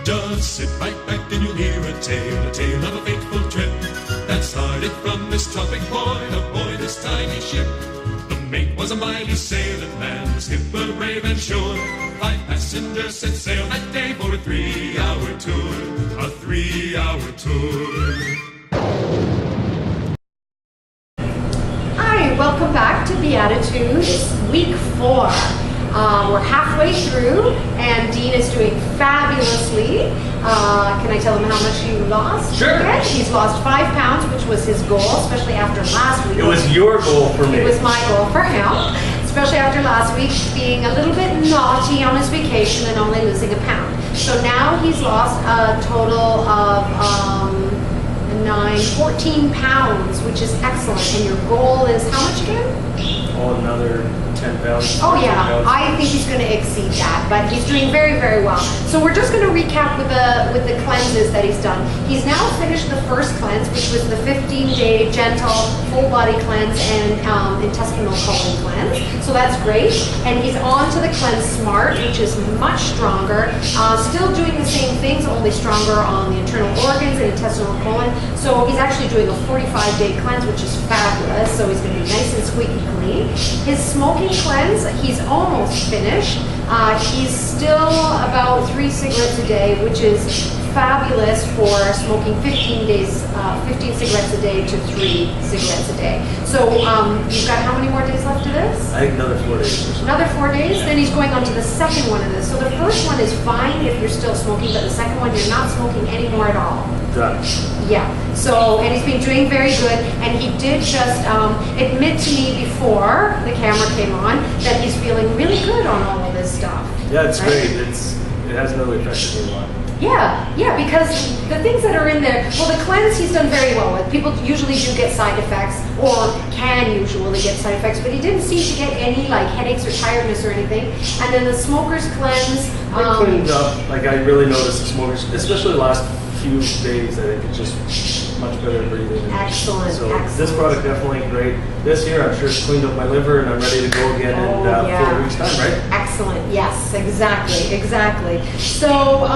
Just sit right back and you'll hear a tale of a fateful trip that started from this tropic point aboard this tiny ship. The mate was a mighty sailing man, the skipper brave and sure. 5 passengers set sail that day for a 3-hour tour, a 3-hour tour. Hi, welcome back to Beatitude. It's week 4. We're halfway through, and Dean is doing fabulously. Can I tell him how much you lost? Sure. Again? He's lost 5 pounds, which was his goal, especially after last week. It was your goal for me. It was my goal for him, especially after last week being a little bit naughty on his vacation and only losing a pound. So now he's lost a total of 14 pounds, which is excellent. And your goal is how much again? Oh, another 10 pounds. Oh yeah, pounds. I think he's going to exceed that, but he's doing very, very well. So we're just going to recap with the cleanses that he's done. He's now finished the first cleanse, which was the 15-day gentle full body cleanse and intestinal colon cleanse. So that's great. And he's on to the cleanse smart, which is much stronger. Still doing the same things, only stronger on the internal organs and intestinal colon. So he's actually doing a 45-day cleanse, which is fabulous. So he's going to be nice and squeaky clean. His smoking cleanse, he's almost finished. He's still about 3 cigarettes a day, which is fabulous for smoking 15 cigarettes a day to 3 cigarettes a day. So you've got how many more days left to this? I think another 4 days. Another 4 days? Then he's going on to the second one of this. So the first one is fine if you're still smoking, but the second one you're not smoking anymore at all. Done. Yeah, so, and he's been doing very good, and he did just admit to me before the camera came on that he's feeling really good on all of this stuff. Yeah, it's right? great. It hasn't really affected me a lot. Yeah, because the things that are in there, well, the cleanse he's done very well with. People usually do get side effects, or can usually get side effects, but he didn't seem to get any like headaches or tiredness or anything. And then the smoker's cleanse. I cleaned up. Like I really noticed the smokers, especially the last few days. I think it's just much better breathing. Excellent. So excellent. this product definitely great. This year, I'm sure it's cleaned up my liver, and I'm ready to go again in 4 weeks' time. Right? Excellent. Yes, exactly. So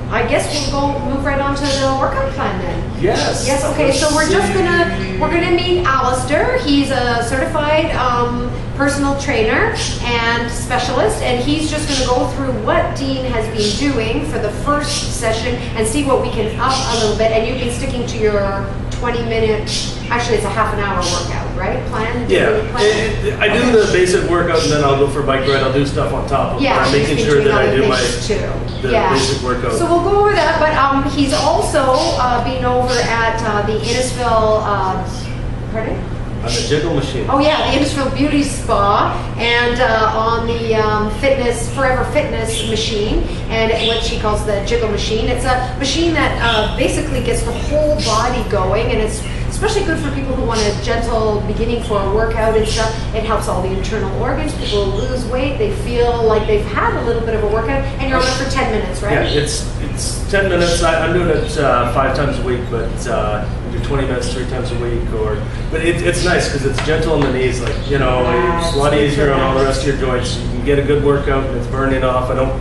I guess we'll move right on to the workout plan then. Yes. Yes. Okay. So we're gonna meet Alistair. He's a certified personal trainer and specialist, and he's just going to go through what Dean has been doing for the first session and see what we can up a little bit. And you've been sticking to your 20-minute, actually it's a half an hour workout, right? Plan? Yeah, I do the basic workout, and then I'll go for a bike ride. I'll do stuff on top of it. I'm making sure that I do the basic workout. So we'll go over that, but he's also been over at the Innisfil, pardon? On the jiggle machine. Oh yeah, the Innisfil Beauty Spa, and on the Forever Fitness machine, and what she calls the jiggle machine. It's a machine that basically gets the whole body going, and it's especially good for people who want a gentle beginning for a workout and stuff. It helps all the internal organs. People lose weight. They feel like they've had a little bit of a workout, and you're on it for 10 minutes, right? Yeah, it's 10 minutes. I'm doing it 5 times a week, but do 20 minutes 3 times a week. But it's nice because it's gentle on the knees. Like it's a lot easier on all the rest of your joints. You can get a good workout, and it's burning off. I don't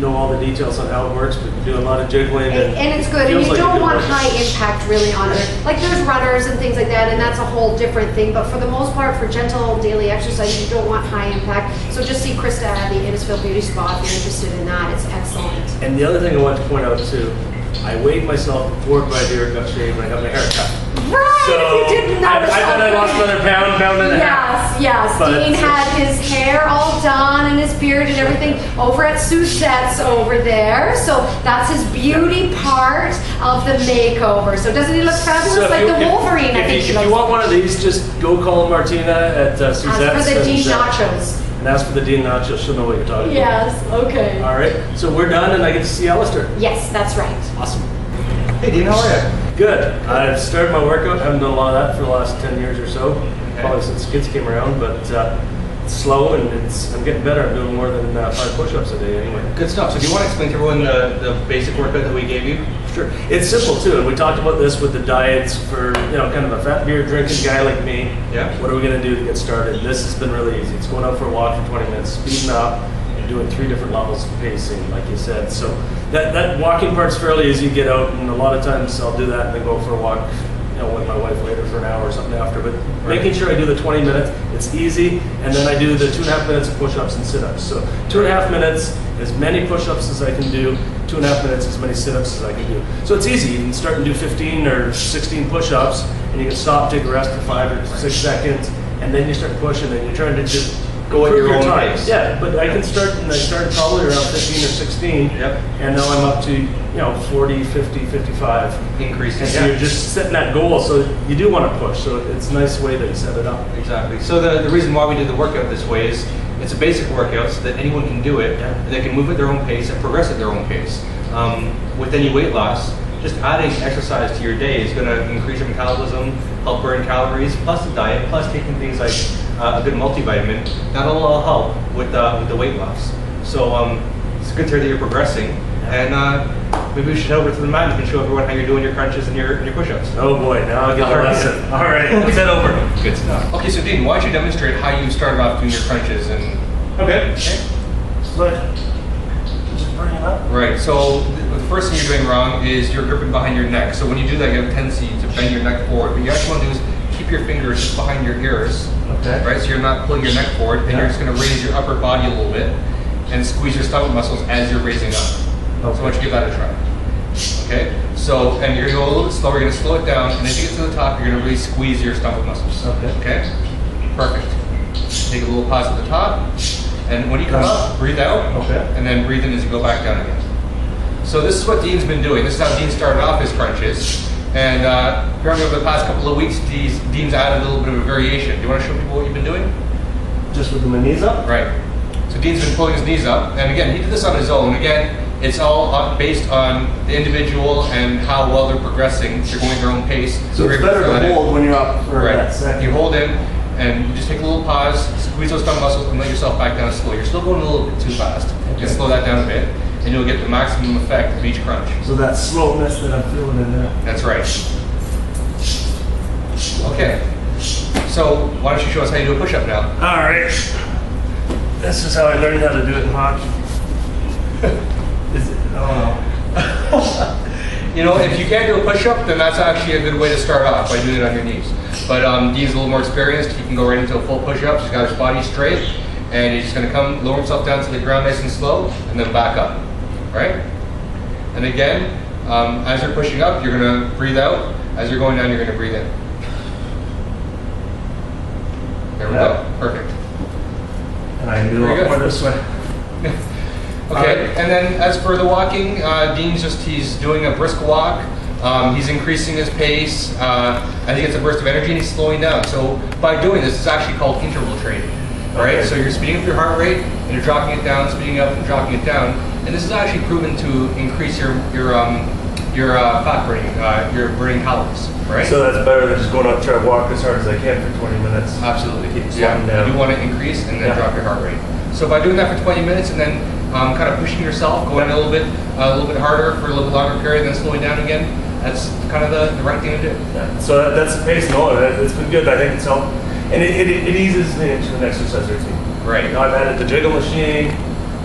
know all the details on how it works, but you do a lot of jiggling. And it's good. And you don't want high impact really on it. Like there's runners and things like that, and that's a whole different thing. But for the most part, for gentle daily exercise, you don't want high impact. So just see Krista at the Innisfil Beauty Spa if you're interested in that. It's excellent. And the other thing I want to point out too, I weighed myself before my beard got shaved and I got my hair cut. Right, So you didn't notice I thought I lost another pound and a half. Yes. Dean had his hair all done and his beard and everything over at Suzette's over there. So that's his beauty part of the makeover. So doesn't he look fabulous like the Wolverine? If you want one of these, just go call Martina at Suzette's. Ask for the Dean Nachos. And ask for the Dean Nachos. She'll know what you're talking about. Yes, okay. All right, so we're done and I get to see Alistair. Yes, that's right. Awesome. Hey Dean, how are you? Good. I've started my workout. I haven't done a lot of that for the last 10 years or so. Probably since kids came around, but it's slow and I'm getting better. I'm doing more than 5 push-ups a day anyway. Good stuff. So do you want to explain to everyone the basic workout that we gave you? Sure. It's simple too, and we talked about this with the diets for kind of a fat beer drinking guy like me. Yeah. What are we going to do to get started? This has been really easy. It's going out for a walk for 20 minutes, speeding up, doing 3 different levels of pacing, like you said. So that walking part's fairly easy to get out, and a lot of times I'll do that and then go for a walk, with my wife later for an hour or something after. But making sure I do the 20 minutes, it's easy, and then I do the 2.5 minutes of push-ups and sit-ups. So 2.5 minutes, as many push-ups as I can do, 2.5 minutes, as many sit-ups as I can do. So it's easy. You can start and do 15 or 16 push-ups, and you can stop, take a rest for 5 or 6 seconds, and then you start pushing, and you're trying to just Go at your own time. pace. Yeah, but I can start, and I started probably around 15 or 16, Yep. and now I'm up to 40, 50, 55. Increasing. And so you're just setting that goal, so you do want to push. So it's a nice way that you set it up. Exactly. So the reason why we did the workout this way is it's a basic workout so that anyone can do it. Yeah. And they can move at their own pace and progress at their own pace. With any weight loss, just adding exercise to your day is going to increase your metabolism, help burn calories, plus the diet, plus taking things like a good multivitamin. That'll all help with the weight loss. So it's good to hear that you're progressing. And maybe we should head over to the mat and you can show everyone how you're doing your crunches and your push-ups. Oh boy, now I'll get the lesson. All right, let's head over. Good stuff. Okay, so Dean, why don't you demonstrate how you started off doing your crunches and... Okay. So just bring it up. Right, so the first thing you're doing wrong is you're gripping behind your neck. So when you do that, you have a tendency to bend your neck forward. What you actually want to do is keep your fingers just behind your ears. Okay. Right, so you're not pulling your neck forward, and you're just going to raise your upper body a little bit and squeeze your stomach muscles as you're raising up. So why don't you give that a try? Okay, so, and you're going to go a little bit slower, you're going to slow it down, and as you get to the top, you're going to really squeeze your stomach muscles. Okay, perfect. Take a little pause at the top, and when you come up, breathe out, and then breathe in as you go back down again. So this is what Dean's been doing. This is how Dean started off his crunches. And apparently over the past couple of weeks, Dean's added a little bit of a variation. Do you want to show people what you've been doing? Just with my knees up? Right. So Dean's been pulling his knees up. And again, he did this on his own. Again, it's all based on the individual and how well they're progressing. They're going at their own pace. So it's better to hold when you're up for that second. You hold in and you just take a little pause, squeeze those stomach muscles and let yourself back down slow. You're still going a little bit too fast. You can slow that down a bit. And you'll get the maximum effect of each crunch. So that slowness that I'm feeling in there. That's right. Okay. So why don't you show us how you do a push-up now? All right. This is how I learned how to do it in hockey. If you can't do a push-up, then that's actually a good way to start off by doing it on your knees. But Dean's a little more experienced. He can go right into a full push-up. He's got his body straight. And he's just going to come, lower himself down to the ground nice and slow, and then back up. Right? And again, as you're pushing up, you're going to breathe out. As you're going down, you're going to breathe in. There we go. Perfect. And I can do a lot more this way. Okay, and then as for the walking, he's doing a brisk walk. He's increasing his pace. I think it's a burst of energy, and he's slowing down. So by doing this, it's actually called interval training. Right? So you're speeding up your heart rate, and you're dropping it down, speeding up and dropping it down. And this is actually proven to increase your fat burning, your burning calories, right? So that's better than just going out and try to walk as hard as I can for 20 minutes. Absolutely. Keep slowing down. You want to increase and then drop your heart rate. So by doing that for 20 minutes and then kind of pushing yourself, going a little bit harder for a little bit longer period, then slowing down again, that's kind of the right thing to do. Yeah. So that's the pace. No, it's been good. I think it's helped. And it eases me into an exercise routine. Right. I've added the jiggle machine,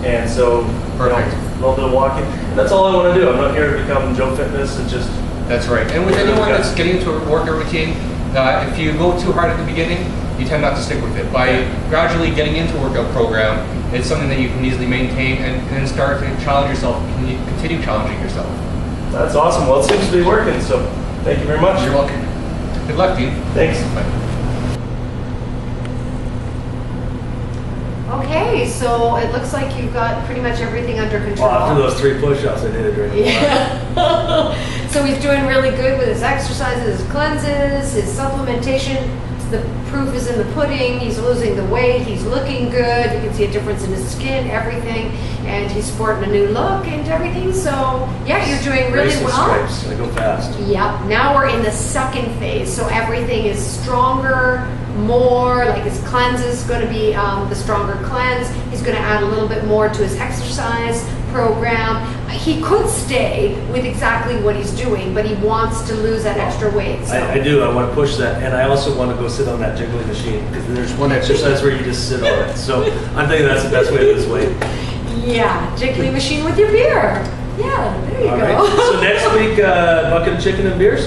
and so perfect. A little bit of walking. And that's all I want to do. I'm not here to become Joe Fitness. It's just... That's right. And with anyone that's getting into a workout routine, if you go too hard at the beginning, you tend not to stick with it. By gradually getting into a workout program, it's something that you can easily maintain and start to challenge yourself, continue challenging yourself. That's awesome. Well, it seems to be working, so thank you very much. You're welcome. Good luck, Dean. Thanks. Bye. Okay, so it looks like you've got pretty much everything under control. Well, after those 3 push-ups, I did it during the Yeah. So he's doing really good with his exercises, his cleanses, his supplementation. The proof is in the pudding. He's losing the weight. He's looking good. You can see a difference in his skin, everything. And he's sporting a new look and everything. So, yeah, you're doing really Racing well. stripes. I go fast. Yep. Now we're in the second phase. So everything is stronger, more, like his cleanse is going to be the stronger cleanse. He's going to add a little bit more to his exercise program. He could stay with exactly what he's doing, but he wants to lose that extra weight. So. I do. I want to push that, and I also want to go sit on that jiggling machine because there's one exercise where you just sit on it. So I'm thinking that's the best way to lose weight. Yeah, jiggly machine with your beer. Yeah, there you All go. right. So next week, bucket of chicken and beers.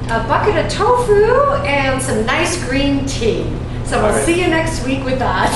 A bucket of tofu and some nice green tea. So we'll All right. see you next week with that.